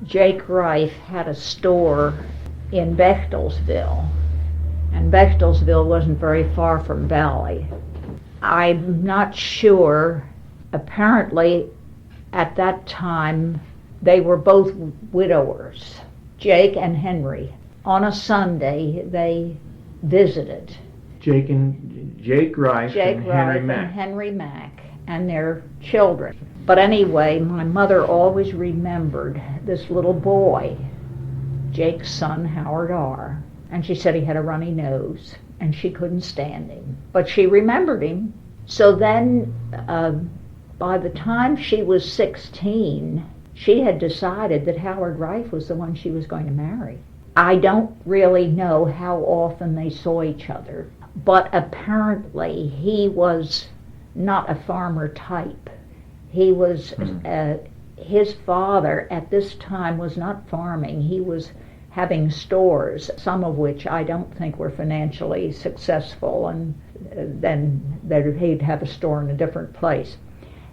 Jake Reiff had a store in Bechtelsville, and Bechtelsville wasn't very far from Valley. I'm not sure. Apparently, at that time, they were both widowers, Jake and Henry. On a Sunday, they visited. Jake Reiff and Henry Mack and their children. But anyway, my mother always remembered this little boy, Jake's son, Howard R. And she said he had a runny nose, and she couldn't stand him. But she remembered him. So then, by the time she was 16, she had decided that Howard Reiff was the one she was going to marry. I don't really know how often they saw each other, but apparently he was not a farmer type. He was, his father at this time was not farming. He was having stores, some of which I don't think were financially successful, and then he'd have a store in a different place.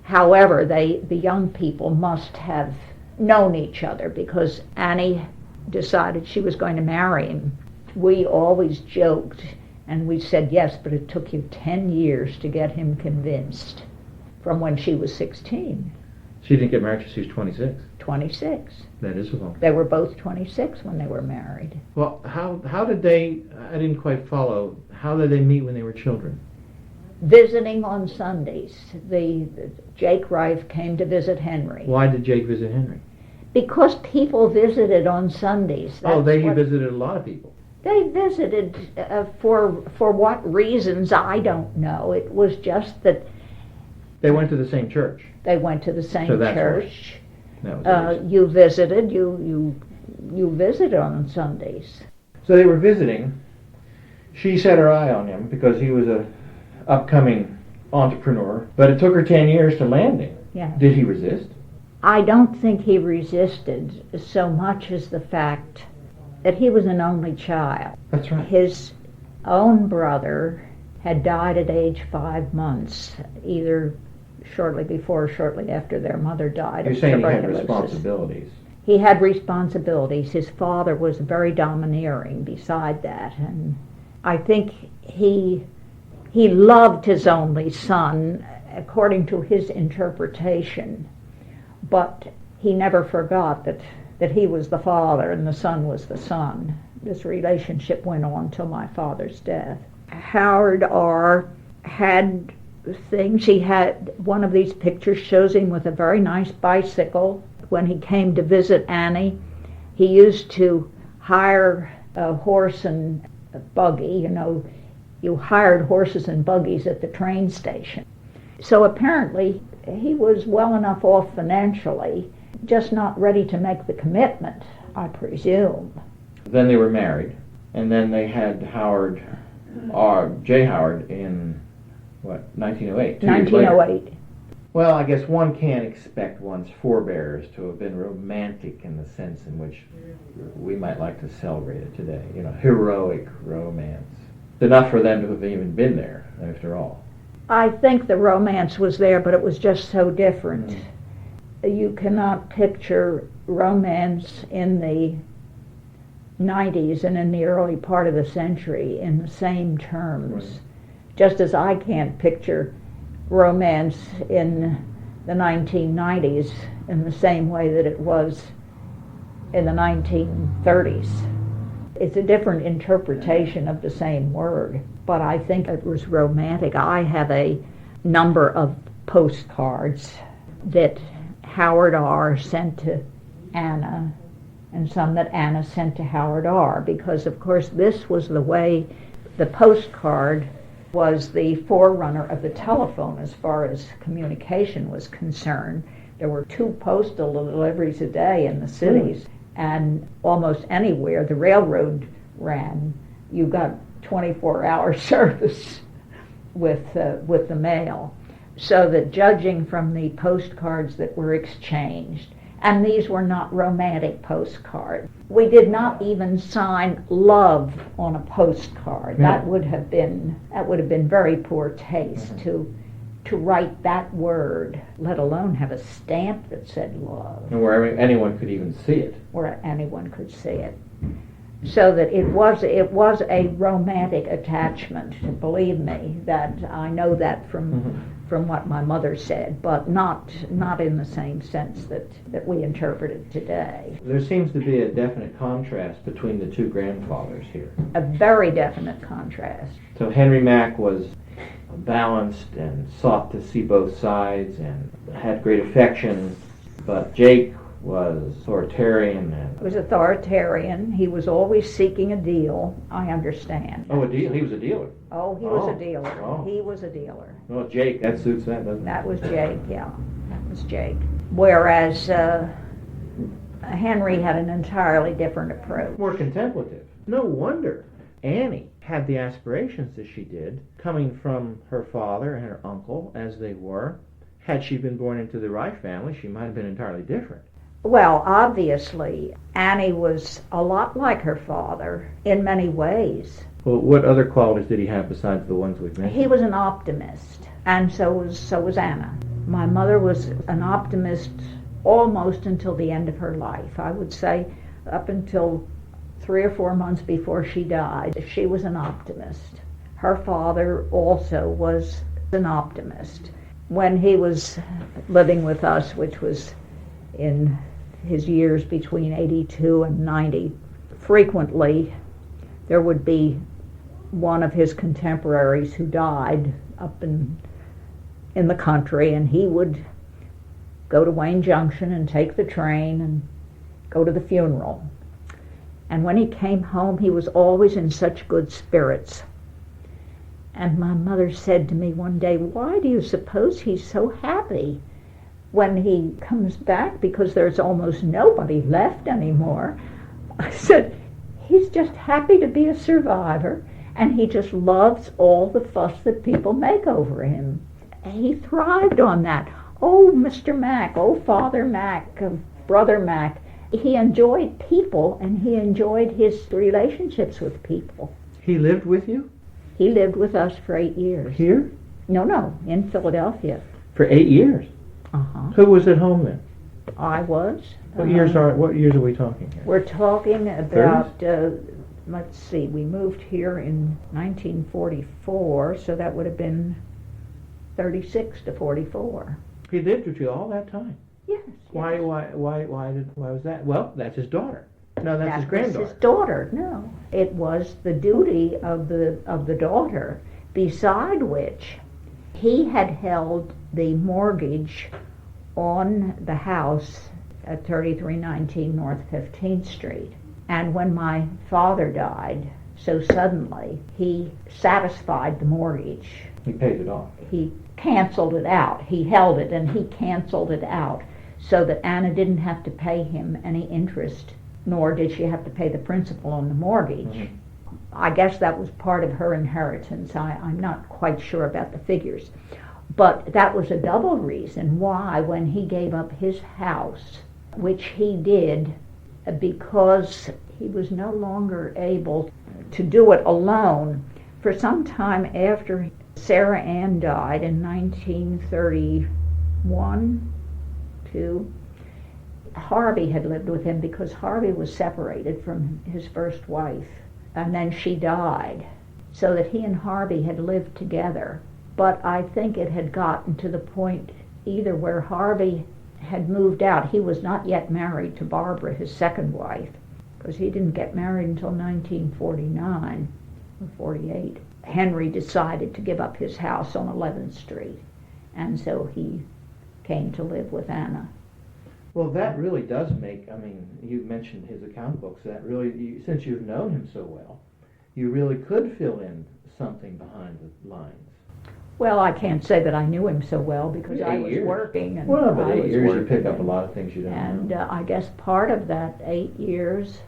However, the young people must have known each other because Annie decided she was going to marry him. We always joked and we said, yes, but it took you 10 years to get him convinced from when she was 16. She didn't get married till she was 26. 26. That is a long time. They were both 26 when they were married. Well, how did they, I didn't quite follow, how did they meet when they were children? Visiting on Sundays. Jake Reiff came to visit Henry. Why did Jake visit Henry? Because people visited on Sundays. He visited a lot of people. They visited for what reasons, I don't know. It was just that they went to the same church. They went to the same church. You visited. You visited on Sundays. So they were visiting. She set her eye on him because he was a upcoming entrepreneur. But it took her 10 years to land him. Yeah. Did he resist? I don't think he resisted so much as the fact that he was an only child. That's right. His own brother had died at age 5 months, either shortly before or shortly after their mother died. You're saying he had responsibilities. He had responsibilities. His father was very domineering beside that, and I think he loved his only son according to his interpretation, but he never forgot that he was the father and the son was the son. This relationship went on till my father's death. Howard R. had things. He had one of these pictures shows him with a very nice bicycle. When he came to visit Annie, he used to hire a horse and a buggy. You hired horses and buggies at the train station. So apparently he was well enough off financially, just not ready to make the commitment, I presume. Then they were married, and then they had J. Howard in, 1908? 1908. Well, I guess one can't expect one's forebears to have been romantic in the sense in which we might like to celebrate it today. Heroic romance. It's enough for them to have even been there, after all. I think the romance was there, but it was just so different. You cannot picture romance in the 90s and in the early part of the century in the same terms. Right. Just as I can't picture romance in the 1990s in the same way that it was in the 1930s. It's a different interpretation of the same word, but I think it was romantic. I have a number of postcards that Howard R. sent to Anna, and some that Anna sent to Howard R., because of course this was the way the postcard was the forerunner of the telephone as far as communication was concerned. There were 2 postal deliveries a day in the cities, and almost anywhere the railroad ran, you got 24-hour service with the mail. So that judging from the postcards that were exchanged, and these were not romantic postcards. We did not even sign love on a postcard. Yeah. That would have been very poor taste to to write that word, let alone have a stamp that said love, And where anyone could even see it. where anyone could see it. So that it was a romantic attachment, believe me, that I know that from what my mother said, but not in the same sense that we interpret it today. There seems to be a definite contrast between the two grandfathers here. A very definite contrast. So Henry Mack was balanced and sought to see both sides and had great affection, but Jake was authoritarian. He was authoritarian. He was always seeking a deal, I understand. Oh, a deal? He was a dealer. Oh, he was a dealer. Oh. He was a dealer. Well, Jake, that suits that, doesn't it? That was Jake, yeah. That was Jake. Whereas Henry had an entirely different approach. More contemplative. No wonder Annie had the aspirations that she did, coming from her father and her uncle as they were. Had she been born into the Reiff family, she might have been entirely different. Well, obviously, Annie was a lot like her father in many ways. Well, what other qualities did he have besides the ones we've mentioned? He was an optimist, and so was Anna. My mother was an optimist almost until the end of her life. I would say up until 3 or 4 months before she died, she was an optimist. Her father also was an optimist. When he was living with us, which was in his years between 82 and 90, frequently there would be one of his contemporaries who died up in the country, and he would go to Wayne Junction and take the train and go to the funeral. And when he came home, he was always in such good spirits. And my mother said to me one day, "Why do you suppose he's so happy when he comes back? Because there's almost nobody left anymore." I said, "He's just happy to be a survivor, and he just loves all the fuss that people make over him." And he thrived on that. Oh, Mr. Mack, oh, Father Mack, Brother Mack. He enjoyed people, and he enjoyed his relationships with people. He lived with you? He lived with us for 8 years. Here? No, in Philadelphia. For 8 years? Uh-huh. Who was at home then? I was. What years are we talking here? We're talking about, let's see, we moved here in 1944, so that would have been 36 to 44. He lived with you all that time? Yes. Why was that? Well, that's his daughter. No, that's his granddaughter. His daughter. No, it was the duty of the daughter. Beside which, he had held the mortgage on the house at 3319 North 15th Street. And when my father died so suddenly, he satisfied the mortgage. He paid it off. He canceled it out. He held it and he canceled it out so that Anna didn't have to pay him any interest, nor did she have to pay the principal on the mortgage. Mm-hmm. I guess that was part of her inheritance. I'm not quite sure about the figures. But that was a double reason why, when he gave up his house, which he did because he was no longer able to do it alone, for some time after Sarah Ann died in 1931, Harvey had lived with him because Harvey was separated from his first wife, and then she died, so that he and Harvey had lived together. But I think it had gotten to the point either where Harvey had moved out. He was not yet married to Barbara, his second wife, because he didn't get married until 1949 or 48. Henry decided to give up his house on 11th Street, and so he came to live with Anna. Well, that really does make, you mentioned his account books, that really, since you've known him so well, you really could fill in something behind the lines. Well, I can't say that I knew him so well because I was 8 years. Working. And well, but 8 years you pick up a and, lot of things you don't and, know. I guess part of that 8 years,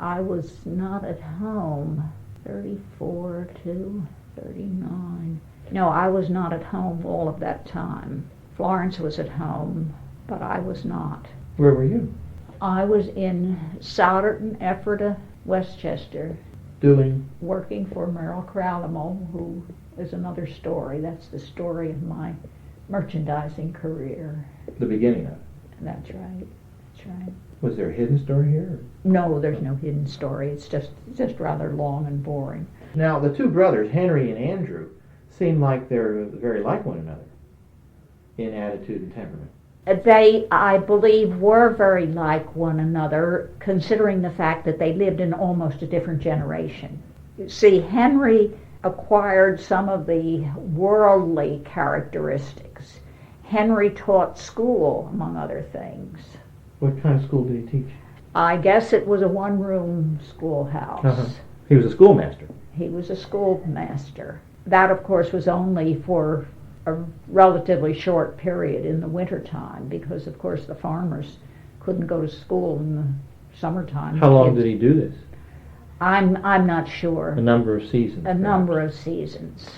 I was not at home, 34 to 39. No, I was not at home all of that time. Florence was at home, but I was not. Where were you? I was in Souderton, Ephrata, Westchester. Doing? Working for Merrill Crowlemo, who is another story. That's the story of my merchandising career. The beginning of it. That's right. That's right. Was there a hidden story here? No, there's no hidden story. It's just rather long and boring. Now, the two brothers, Henry and Andrew, seem like they're very like one another in attitude and temperament. They, I believe, were very like one another, considering the fact that they lived in almost a different generation. You see, Henry acquired some of the worldly characteristics. Henry taught school, among other things. What kind of school did he teach? I guess it was a one-room schoolhouse. Uh-huh. He was a schoolmaster. He was a schoolmaster. That, of course, was only for a relatively short period in the wintertime, because, of course, the farmers couldn't go to school in the summertime. How long did he do this? I'm not sure. A number of seasons. A number of seasons.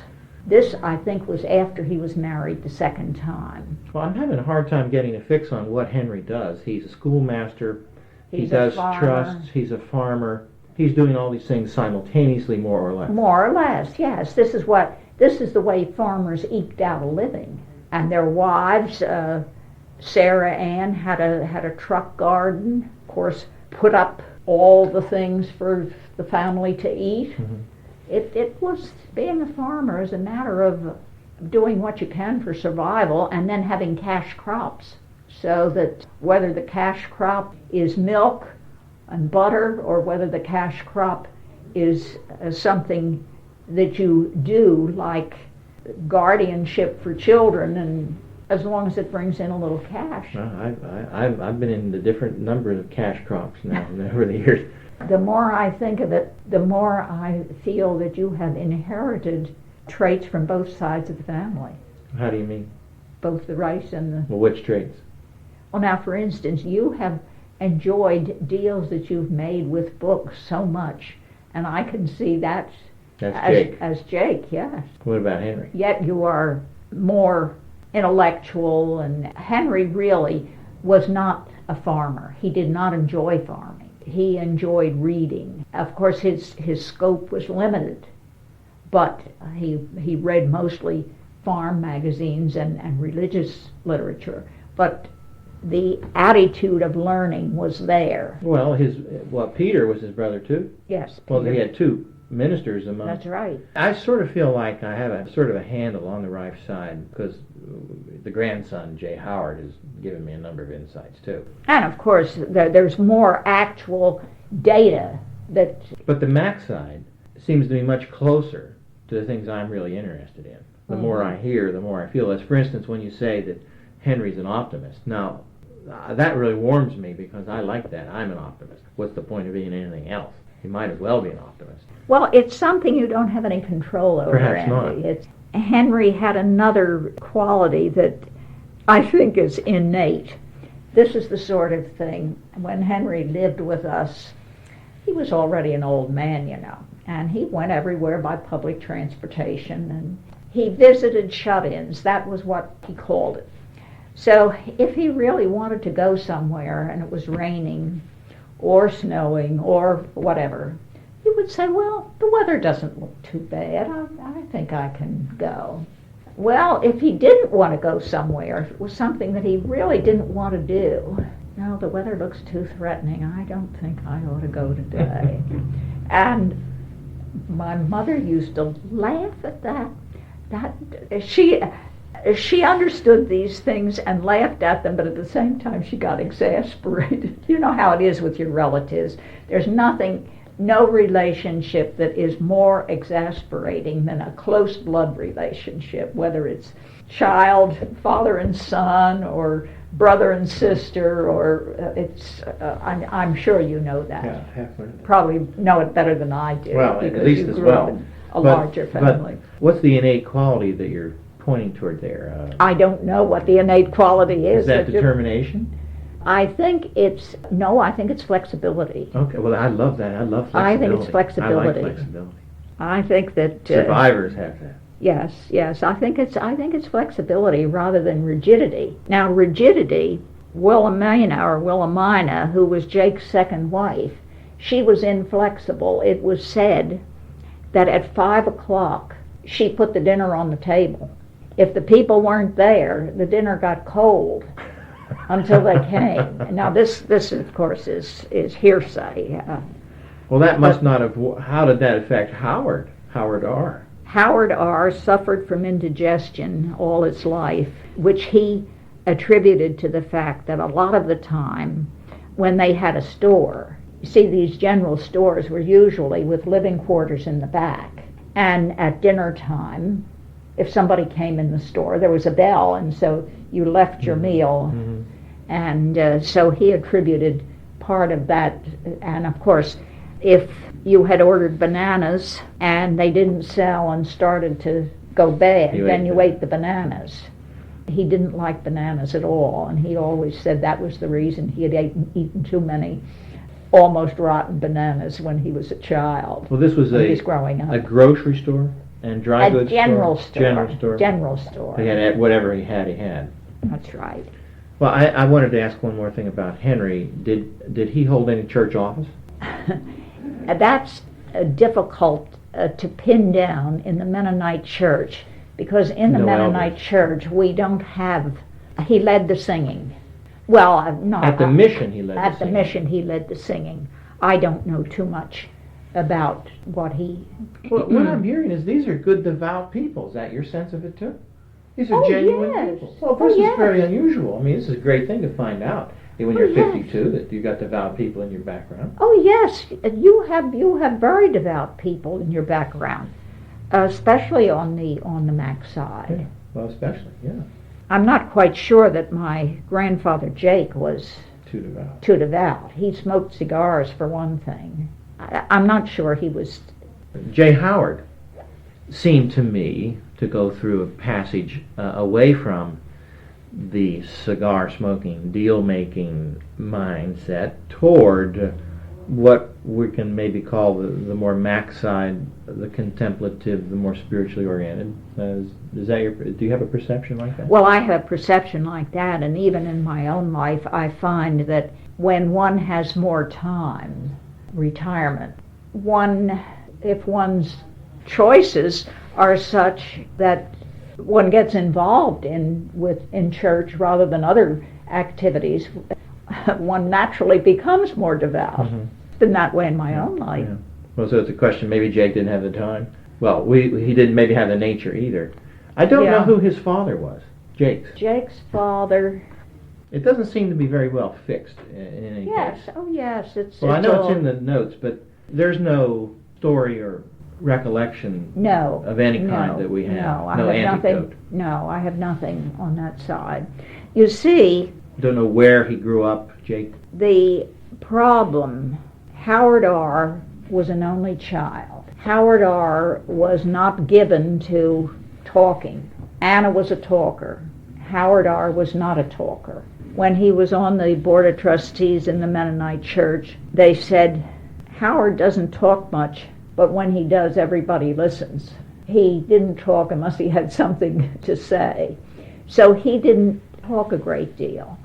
This, I think, was after he was married the second time. Well, I'm having a hard time getting a fix on what Henry does. He's a schoolmaster. He does trusts. He's a farmer. He's doing all these things simultaneously, more or less. More or less, yes. This is the way farmers eked out a living. And their wives, Sarah Ann had a truck garden. Of course, put up all the things for the family to eat. Mm-hmm. It was, being a farmer is a matter of doing what you can for survival and then having cash crops. So that whether the cash crop is milk and butter, or whether the cash crop is something that you do like guardianship for children, and as long as it brings in a little cash. I've been in the different number of cash crops now over the years. The more I think of it, the more I feel that you have inherited traits from both sides of the family. How do you mean? Both the Reiffs and the... Well, which traits? Well, now, for instance, you have enjoyed deals that you've made with books so much, and I can see that as Jake, yes. What about Henry? Yet you are more intellectual, and Henry really was not a farmer. He did not enjoy farming. He enjoyed reading. Of course, his scope was limited, but he read mostly farm magazines and religious literature. But the attitude of learning was there. Well, Peter was his brother too? Yes, Peter. Well, he had two ministers among. That's right. I sort of feel like I have a sort of a handle on the Reiff side, because the grandson, Jay Howard, has given me a number of insights too. And of course, there's more actual data that... But the Mac side seems to be much closer to the things I'm really interested in. The more I hear, the more I feel. As for instance, when you say that Henry's an optimist. Now, that really warms me, because I like that. I'm an optimist. What's the point of being anything else? You might as well be an optimist. Well, it's something you don't have any control over, Perhaps Andy. not. Henry had another quality that I think is innate. This is the sort of thing, when Henry lived with us, he was already an old man, you know, and he went everywhere by public transportation, and he visited shut-ins. That was what he called it. So if he really wanted to go somewhere and it was raining or snowing or whatever, he would say, well, the weather doesn't look too bad. I think I can go. Well, if he didn't want to go somewhere, if it was something that he really didn't want to do, no, the weather looks too threatening. I don't think I ought to go today. And my mother used to laugh at that. She understood these things and laughed at them, but at the same time she got exasperated. You know how it is with your relatives. There's no relationship that is more exasperating than a close blood relationship, whether it's child, father and son, or brother and sister, or I'm sure you know that. Yeah, halfway. Probably know it better than I do. Well, at least as well. A larger family. But what's the innate quality that you're pointing toward there? I don't know what the innate quality is. Is that determination? I think it's flexibility. Okay, well, I love that. I love flexibility. I think it's flexibility. I like flexibility. I think that survivors have that. Yes. I think it's flexibility rather than rigidity. Now, rigidity, Wilhelmina, who was Jake's second wife, she was inflexible. It was said that at 5 o'clock she put the dinner on the table. if the people weren't there, the dinner got cold until they came. Now this of course is hearsay. Well, that must not have. How did that affect Howard? Howard R. Howard R. suffered from indigestion all his life, which he attributed to the fact that a lot of the time when they had a store, you see, these general stores were usually with living quarters in the back, and at dinner time, if somebody came in the store, there was a bell, and so you left your meal. Mm-hmm. And so he attributed part of that. And of course, if you had ordered bananas and they didn't sell and started to go bad, then you ate the bananas. He didn't like bananas at all, and he always said that was the reason he had eaten too many almost rotten bananas when he was a child. Well, this was when he was growing up. A grocery store and dry goods store? General store. General store. He had whatever he had. That's right. Well, I wanted to ask one more thing about Henry. Did he hold any church office? That's difficult to pin down in the Mennonite church, because in the Mennonite church we don't have. He led the singing. Well, no. At the mission he led the singing. At the mission he led the singing. I don't know too much about what he... Well, what I'm hearing is these are good, devout people. Is that your sense of it too? These are genuine people. Well, this is very unusual. I mean, this is a great thing to find out when you're 52 that you've got devout people in your background. Oh yes, you have very devout people in your background, especially on the Mac side. Yeah. Well, especially, yeah. I'm not quite sure that my grandfather Jake was too devout. He smoked cigars for one thing. I'm not sure he was. J. Howard seemed to me to go through a passage away from the cigar smoking, deal making mindset toward what we can maybe call the more Mac side, the contemplative, the more spiritually oriented. Is that do you have a perception like that? Well, I have a perception like that, and even in my own life, I find that when one has more time, retirement, if one's choices are such that one gets involved in church rather than other activities, one naturally becomes more devout. Mm-hmm. It's been that way in my own life. Yeah. Well, so it's a question, maybe Jake didn't have the time. Well, he didn't maybe have the nature either. I don't know who his father was. Jake's father. It doesn't seem to be very well fixed in any case. Oh yes, Well, I know it's in the notes, but there's no story or recollection of any kind that we have. No anecdote. No, I have nothing on that side. You see, don't know where he grew up, Jake. The problem, Howard R. was an only child. Howard R. was not given to talking. Anna was a talker. Howard R. was not a talker. When he was on the Board of Trustees in the Mennonite Church, they said, Howard doesn't talk much, but when he does, everybody listens. He didn't talk unless he had something to say. So he didn't talk a great deal.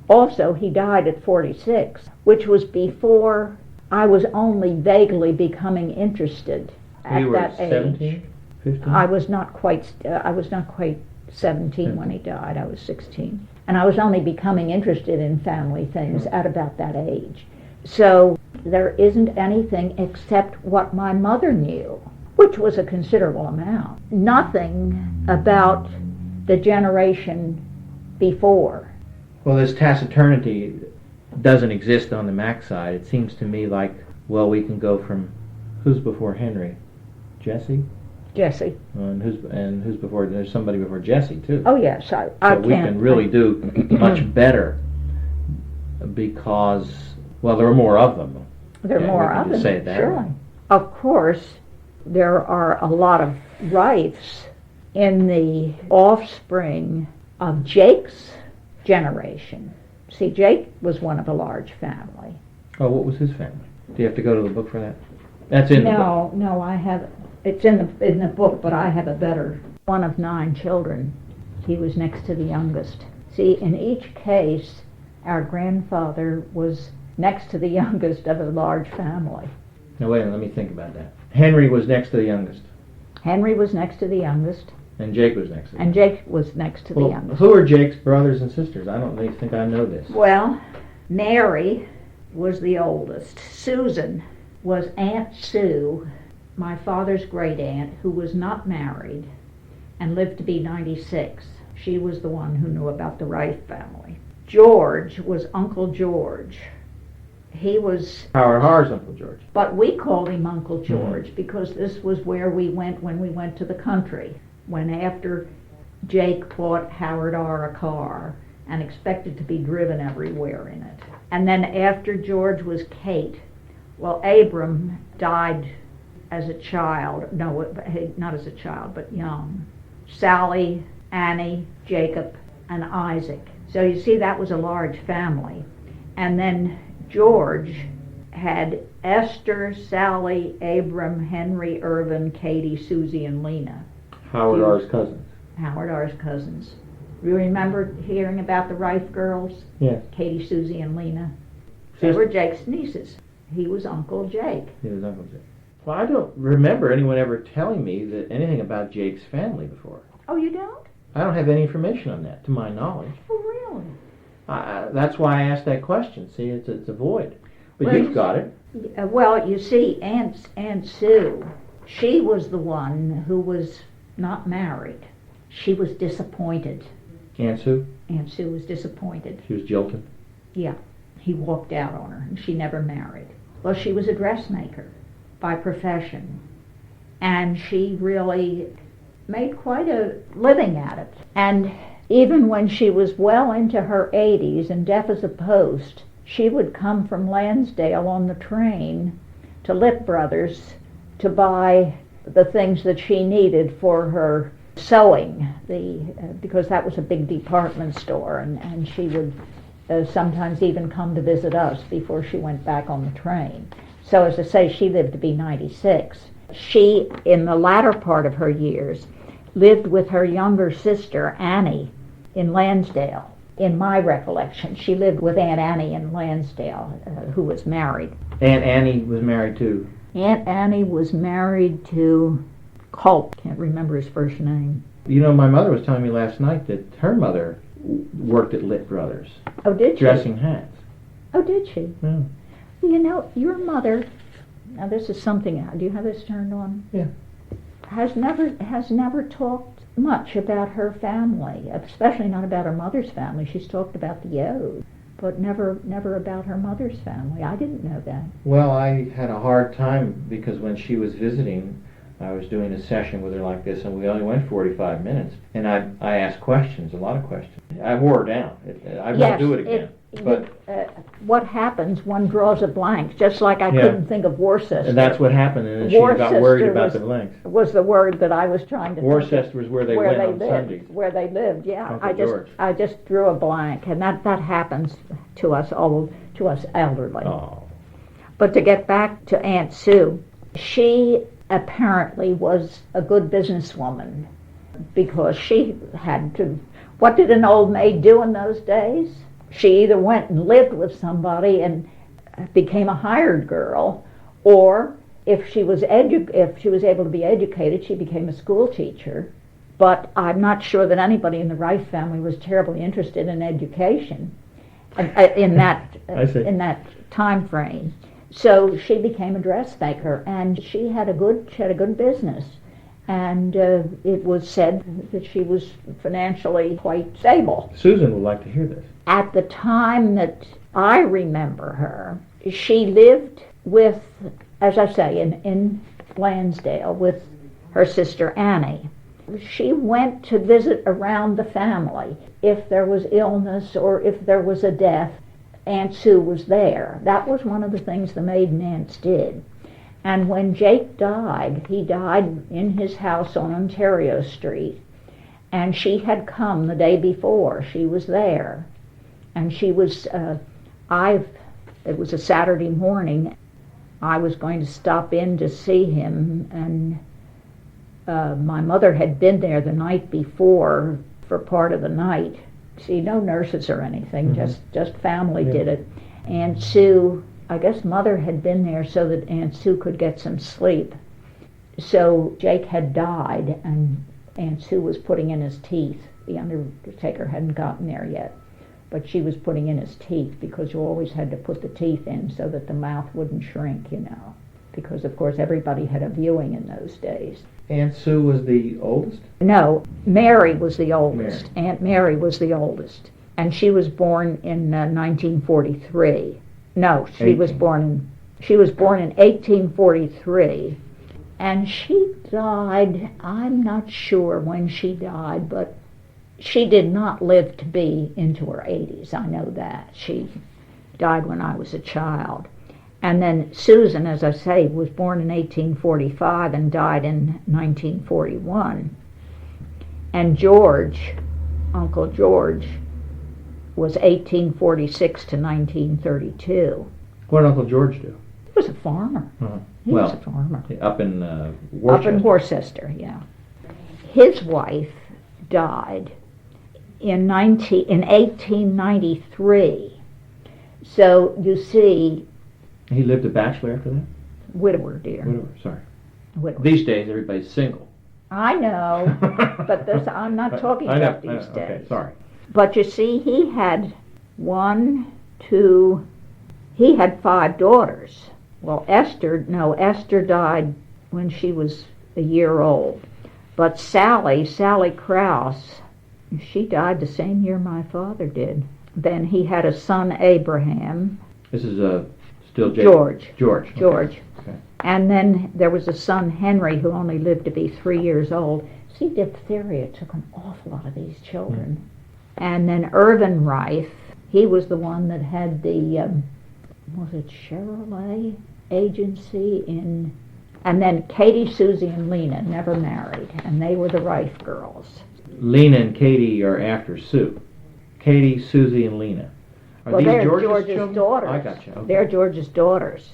Also, he died at 46, which was before I was only vaguely becoming interested at that age. 17, 15? I was not quite 17 when he died. I was 16. And I was only becoming interested in family things at about that age. So there isn't anything except what my mother knew, which was a considerable amount. Nothing about the generation before. Well, this taciturnity doesn't exist on the Mac side. It seems to me like, well, we can go from who's before Henry? Jesse? Jesse. And who's before? There's somebody before Jesse too. Oh yes, I can't. We can really do much better because, well, there are more of them. There are more of them. Say it that surely. Of course, there are a lot of Reiffs in the offspring of Jake's generation. See, Jake was one of a large family. Oh, what was his family? Do you have to go to the book for that? That's in the book. No, I have. It's in the book, but I have a better. One of 9 children. He was next to the youngest. See, in each case, our grandfather was next to the youngest of a large family. Now wait a minute, let me think about that. Henry was next to the youngest. Henry was next to the youngest. And Jake was next to them. And Jake was next to the youngest. Who are Jake's brothers and sisters? I don't think I know this. Well, Mary was the oldest. Susan was Aunt Sue, my father's great aunt, who was not married and lived to be 96. She was the one who knew about the Reiff family. George was Uncle George. He was Howard Har's Uncle George. But we called him Uncle George because this was where we went when we went to the country. When after Jake bought Howard R. a car and expected to be driven everywhere in it. And then after George was Kate, well, Abram died as a child. No, not as a child, but young. Sally, Annie, Jacob, and Isaac. So you see, that was a large family. And then George had Esther, Sally, Abram, Henry, Irvin, Katie, Susie, and Lena. Howard R.'s cousins. Howard R.'s cousins. You remember hearing about the Reiff girls? Yes. Katie, Susie, and Lena. They were Jake's nieces. He was Uncle Jake. He was Uncle Jake. Well, I don't remember anyone ever telling me that anything about Jake's family before. Oh, you don't? I don't have any information on that, to my knowledge. Oh, really? That's why I asked that question. See, it's a void. But Well, you've got it. Well, you see, Aunt Sue, she was the one who was not married. She was disappointed. Aunt Sue? Aunt Sue was disappointed. She was jilted? Yeah. He walked out on her, and she never married. Well, she was a dressmaker by profession, and she really made quite a living at it. And even when she was well into her 80s and deaf as a post, she would come from Lansdale on the train to Litt Brothers to buy the things that she needed for her sewing, because that was a big department store, and she would sometimes even come to visit us before she went back on the train. So as I say, she lived to be 96. She, in the latter part of her years, lived with her younger sister, Annie, in Lansdale. In my recollection, she lived with Aunt Annie in Lansdale, who was married. Aunt Annie was married to? Aunt Annie was married to Culp. Can't remember his first name. You know, my mother was telling me last night that her mother worked at Litt Brothers. Oh, did she? Dressing hats. Oh, did she? Yeah. You know, your mother, now this is something, do you have this turned on? Yeah. Has never talked much about her family, especially not about her mother's family. She's talked about the Yo's, but never about her mother's family. I didn't know that. Well, I had a hard time because when she was visiting, I was doing a session with her like this, and we only went 45 minutes. And I asked questions, a lot of questions. I wore her down. I won't do it again. But what happens, one draws a blank, just like I couldn't think of Worcester. And that's what happened, and then she got worried about the blanks. Was the word that I was trying to Worcester was where they went on Sundays. Where they lived, yeah. Uncle I just drew a blank, and that happens to us elderly. Oh. But to get back to Aunt Sue, she apparently was a good businesswoman because she had to. What did an old maid do in those days? She either went and lived with somebody and became a hired girl, or if she was able to be educated, she became a school teacher. But I'm not sure that anybody in the Reiff family was terribly interested in education in that time frame. So she became a dressmaker, and she had a good business. And it was said that she was financially quite stable. Susan would like to hear this. At the time that I remember her, she lived with, as I say, in Lansdale with her sister Annie. She went to visit around the family. If there was illness or if there was a death, Aunt Sue was there. That was one of the things the maiden aunts did. And when Jake died, he died in his house on Ontario Street. And she had come the day before. She was there. And she was, it was a Saturday morning. I was going to stop in to see him. And my mother had been there the night before for part of the night. See, no nurses or anything, just family did it. Aunt Sue, I guess Mother had been there so that Aunt Sue could get some sleep. So Jake had died, and Aunt Sue was putting in his teeth. The undertaker hadn't gotten there yet, but she was putting in his teeth, because you always had to put the teeth in so that the mouth wouldn't shrink, because of course everybody had a viewing in those days. Aunt Sue was the oldest? No, Mary was the oldest. Mary. Aunt Mary was the oldest, and she was born in 1943. No, she was born in 1843, and she died. I'm not sure when she died, but she did not live to be into her 80s. I know that. She died when I was a child. And then Susan, as I say, was born in 1845 and died in 1941. And George, Uncle George, was 1846 to 1932. What did Uncle George do? He was a farmer. Uh-huh. He was a farmer. Up in Worcester? Up in Worcester, yeah. His wife died in 1893. So you see, He lived a bachelor after that? widower, dear. Widower, sorry. Widower. These days, everybody's single. I know, but I'm not talking I know, about these days. Okay, sorry. But you see, he had he had 5 daughters. Well, Esther died when she was a year old. But Sally Krause, she died the same year my father did. Then he had a son, Abraham. This is still George. George. George. Okay. And then there was a son, Henry, who only lived to be 3 years old. See, diphtheria took an awful lot of these children. And then Irvin Reiff, he was the one that had the, was it Chevrolet agency in... And then Katie, Susie, and Lena never married, and they were the Reiff girls. Lena and Katie are after Sue. Katie, Susie, and Lena. Are these they're George's children? daughters. I got you. Okay. They're George's daughters.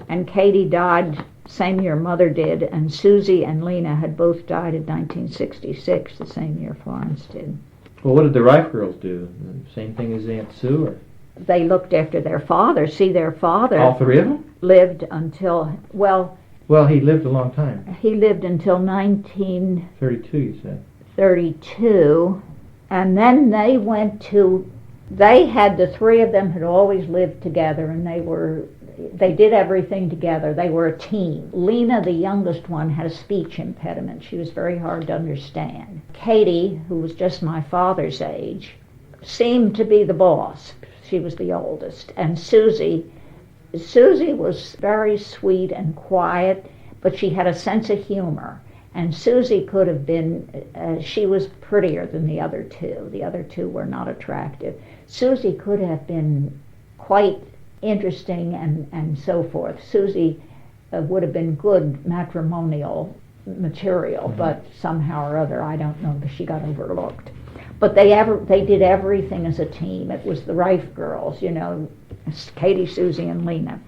And Katie died same year Mother did, and Susie and Lena had both died in 1966, the same year Florence did. Well, what did the Reiff girls do? The same thing as Aunt Sue? Or? They looked after their father. See, their father All 3 of them? lived until, Well, he lived a long time. he lived until 1932, 32, you said. And then they went to, the 3 of them had always lived together, and they did everything together. They were a team. Lena, the youngest one, had a speech impediment. She was very hard to understand. Katie, who was just my father's age, seemed to be the boss. She was the oldest. And Susie was very sweet and quiet, but she had a sense of humor. And Susie could have been, she was prettier than the other 2. The other 2 were not attractive. Susie could have been quite interesting and so forth. Susie would have been good matrimonial material, but somehow or other, I don't know, she got overlooked. But they did everything as a team. It was the Reiff girls, Katie, Susie, and Lena.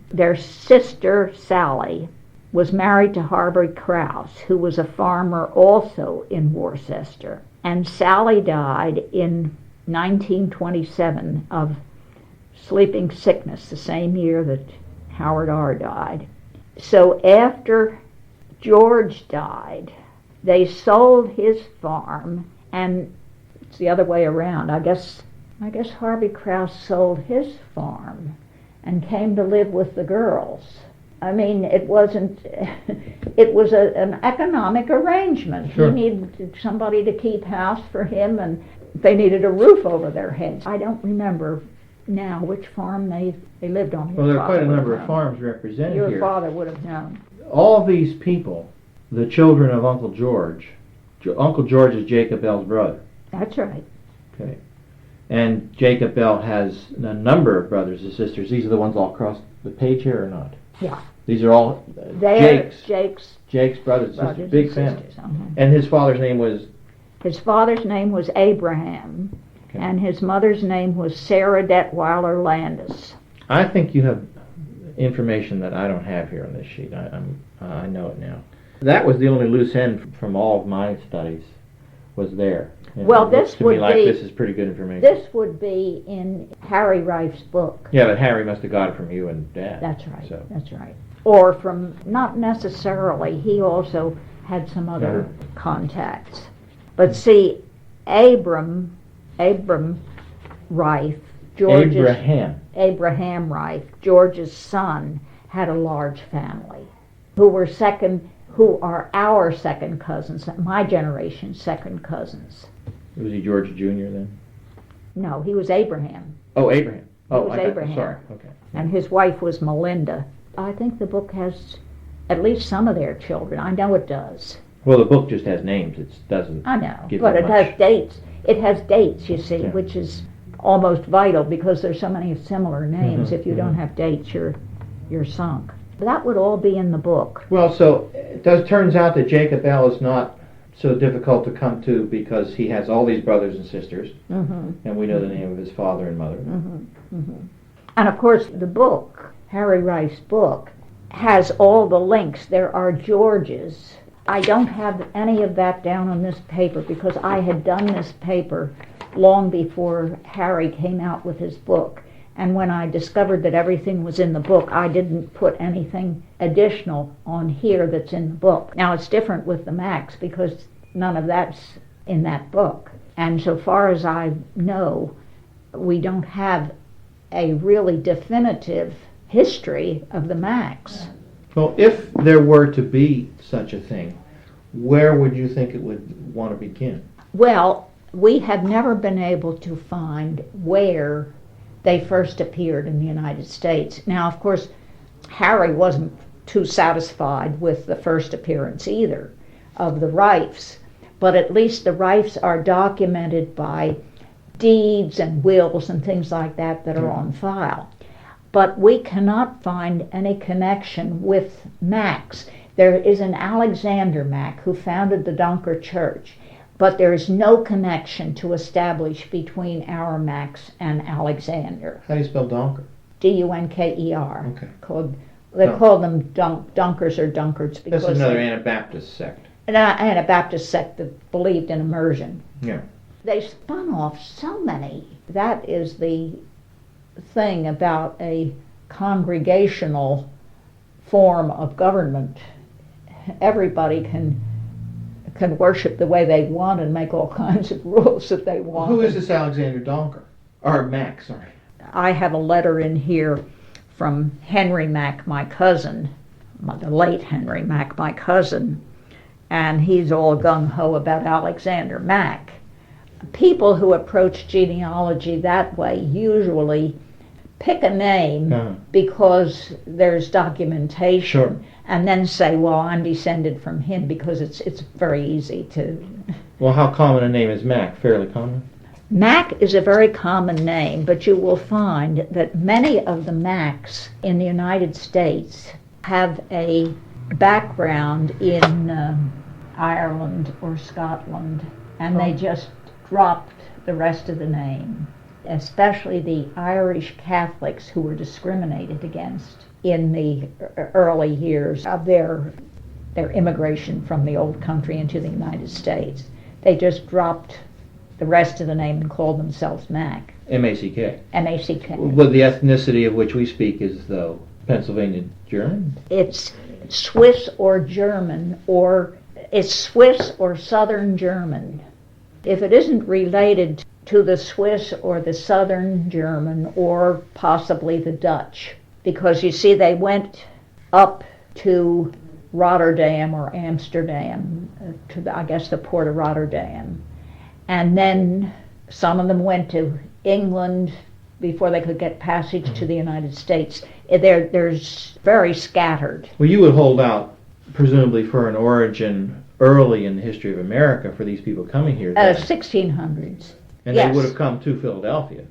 Their sister, Sally, was married to Harvey Krause, who was a farmer also in Worcester. And Sally died in 1927 of sleeping sickness, the same year that Howard R. died. So after George died, they sold his farm, and it's the other way around. I guess Harvey Krause sold his farm and came to live with the girls. I mean, it was an economic arrangement. Sure. He needed somebody to keep house for him, and they needed a roof over their heads. I don't remember now which farm they lived on. Well, there are quite a number of farms represented Your here. father would have known. All these people, the children of Uncle George, Uncle George is Jacob Bell's brother. That's right. Okay. And Jacob Bell has a number of brothers and sisters. These are the ones all across the page here or not? Yeah. These are all Jake's brothers and sisters. Big family. And his father's name was? His father's name was Abraham, Okay. and his mother's name was Sarah Detweiler Landis. I think you have information that I don't have here on this sheet. I know it now. That was the only loose end from all of my studies was there. And Well, it looks this to me would like be- this is pretty good information. This would be in Harry Reiff's book. Yeah, but Harry must have got it from you and Dad. That's right. So. That's right. Or from, not necessarily, he also had some other contacts. But see, Abraham Reiff, Abraham Reiff, George's son, had a large family, who are our second cousins, my generation's second cousins. Was he George Jr. then? No, he was Abraham. Oh, Abraham. Oh, Abraham. Sorry. Okay. And his wife was Melinda. I think the book has at least some of their children. I know it does. Well, the book just has names. It doesn't. I know, give but you it much. has dates. It has dates, you see, Yeah. which is almost vital because there's so many similar names. If you don't have dates, you're sunk. That would all be in the book. Well, so it turns out that Jacob L. is not so difficult to come to because he has all these brothers and sisters, and we know the name of his father and mother. And of course, the book, Harry Reiff's book, has all the links. There are Georges. I don't have any of that down on this paper because I had done this paper long before Harry came out with his book. And when I discovered that everything was in the book, I didn't put anything additional on here that's in the book. Now, it's different with the Macs because none of that's in that book. And so far as I know, we don't have a really definitive history of the Macs. Well, if there were to be such a thing, where would you think it would want to begin? Well, we have never been able to find where they first appeared in the United States. Now, of course, Harry wasn't too satisfied with the first appearance either of the Reiffs, but at least the Reiffs are documented by deeds and wills and things like that are on file. But we cannot find any connection with Macs. There is an Alexander Mack who founded the Dunker Church, but there is no connection to establish between our Macs and Alexander. How do you spell Donker? Dunker. Okay. They call them Dunkers or Dunkards because that's another Anabaptist sect. An Anabaptist sect that believed in immersion. Yeah. They spun off so many. That is the thing about a congregational form of government. Everybody can worship the way they want and make all kinds of rules that they want. Who is this Alexander Donker? Or Mack, sorry. I have a letter in here from Henry Mack, my cousin, the late Henry Mack, my cousin, and he's all gung-ho about Alexander Mack. People who approach genealogy that way usually pick a name because there's documentation, and then say, well, I'm descended from him because it's very easy to... Well, how common a name is Mack? Fairly common? Mack is a very common name, but you will find that many of the Macks in the United States have a background in Ireland or Scotland, and they just dropped the rest of the name, especially the Irish Catholics who were discriminated against in the early years of their immigration from the old country into the United States. They just dropped the rest of the name and called themselves Mack. M-A-C-K. M-A-C-K. Well, the ethnicity of which we speak is, though, Pennsylvania German? It's Swiss or German, or it's Swiss or Southern German. If it isn't related to the Swiss or the Southern German or possibly the Dutch, because you see they went up to Rotterdam or Amsterdam, to the port of Rotterdam, and then some of them went to England before they could get passage to the United States. There's very scattered. Well, you would hold out, presumably, for an origin early in the history of America for these people coming here. 1600s. And yes. They would have come to Philadelphia.